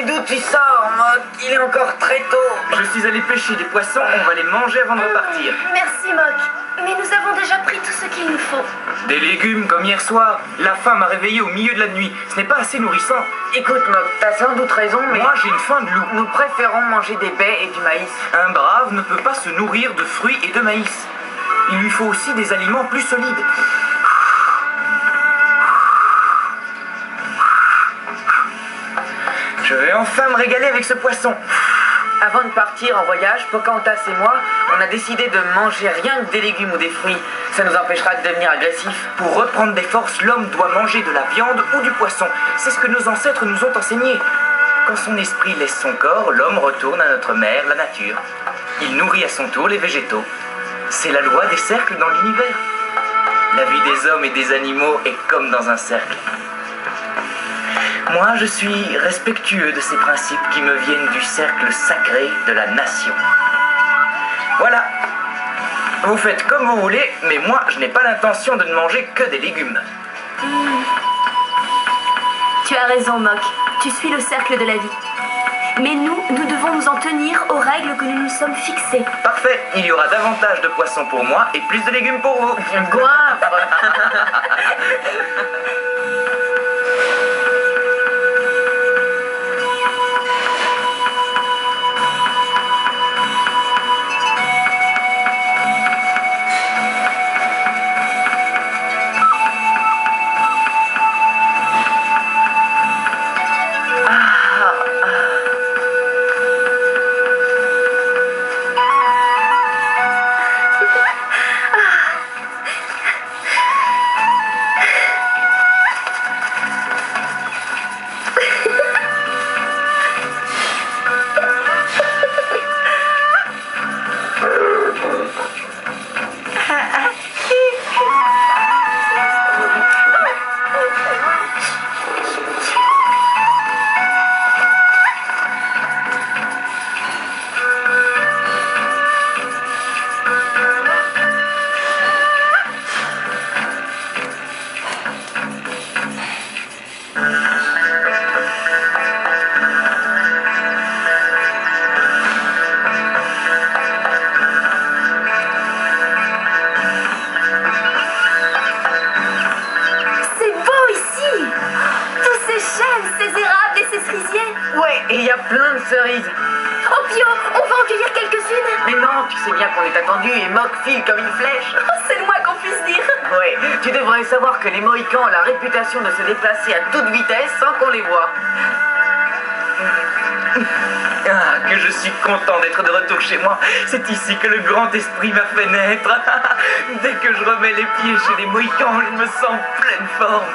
d'où tu sors, Mock? Il est encore très tôt. Je suis allé pêcher des poissons, on va les manger avant de repartir. Merci, Mock. Mais nous avons déjà pris tout ce qu'il nous faut. Des légumes comme hier soir. La faim m'a réveillé au milieu de la nuit. Ce n'est pas assez nourrissant. Écoute, Mock, t'as sans doute raison, mais Moi, j'ai une faim de loup. nous préférons manger des baies et du maïs. Un brave ne peut pas se nourrir de fruits et de maïs. Il lui faut aussi des aliments plus solides. Je vais enfin me régaler avec ce poisson. Avant de partir en voyage, Pocahontas et moi, on a décidé de manger rien que des légumes ou des fruits. Ça nous empêchera de devenir agressifs. Pour reprendre des forces, l'homme doit manger de la viande ou du poisson. C'est ce que nos ancêtres nous ont enseigné. Quand son esprit laisse son corps, l'homme retourne à notre mère, la nature. Il nourrit à son tour les végétaux. C'est la loi des cercles dans l'univers. La vie des hommes et des animaux est comme dans un cercle. Moi, je suis respectueux de ces principes qui me viennent du cercle sacré de la nation. Voilà. Vous faites comme vous voulez, mais moi, je n'ai pas l'intention de ne manger que des légumes. Tu as raison, Mock. Tu suis le cercle de la vie. Mais nous devons nous en tenir aux règles que nous nous sommes fixées. Parfait, il y aura davantage de poissons pour moi et plus de légumes pour vous. Goinfre. Et il y a plein de cerises. Oh Pio, on va en cueillir quelques-unes. Mais non, tu sais bien qu'on est attendu et Mock file comme une flèche. Oh, c'est le moins qu'on puisse dire. Ouais, tu devrais savoir que les Mohicans ont la réputation de se déplacer à toute vitesse sans qu'on les voie. Ah, que je suis content d'être de retour chez moi. C'est ici que le grand esprit m'a fait naître. Dès que je remets les pieds chez les Mohicans, je me sens pleine forme.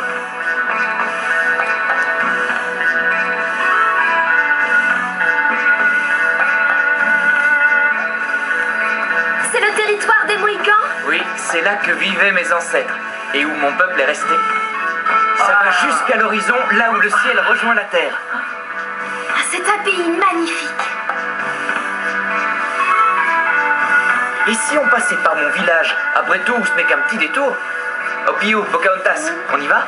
C'est le territoire des Mohicans? Oui, c'est là que vivaient mes ancêtres et où mon peuple est resté. Ça va jusqu'à l'horizon, là où le ciel rejoint la terre. Ah, c'est un pays magnifique. Et si on passait par mon village? Après tout, ce n'est qu'un petit détour. Opio, Pocahontas, on y va?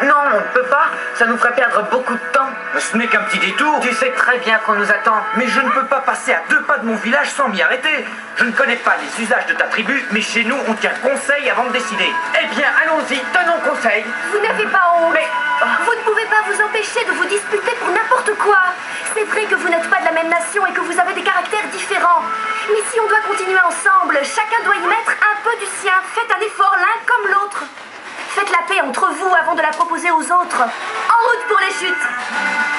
Non, on ne peut pas. Ça nous ferait perdre beaucoup de temps. Mais ce n'est qu'un petit détour. Tu sais très bien qu'on nous attend. Mais je ne peux pas passer à 2 pas de mon village sans m'y arrêter. Je ne connais pas les usages de ta tribu, mais chez nous, on tient conseil avant de décider. Eh bien, allons-y, tenons conseil. Vous n'avez pas honte. Mais Vous ne pouvez pas vous empêcher de vous disputer pour n'importe quoi. C'est vrai que vous n'êtes pas de la même nation et que vous avez des caractères différents. Mais si on doit continuer ensemble, chacun doit y mettre un peu du sien. Faites un effort l'un comme l'autre. Faites la paix entre vous avant de la proposer aux autres. En route pour les chutes.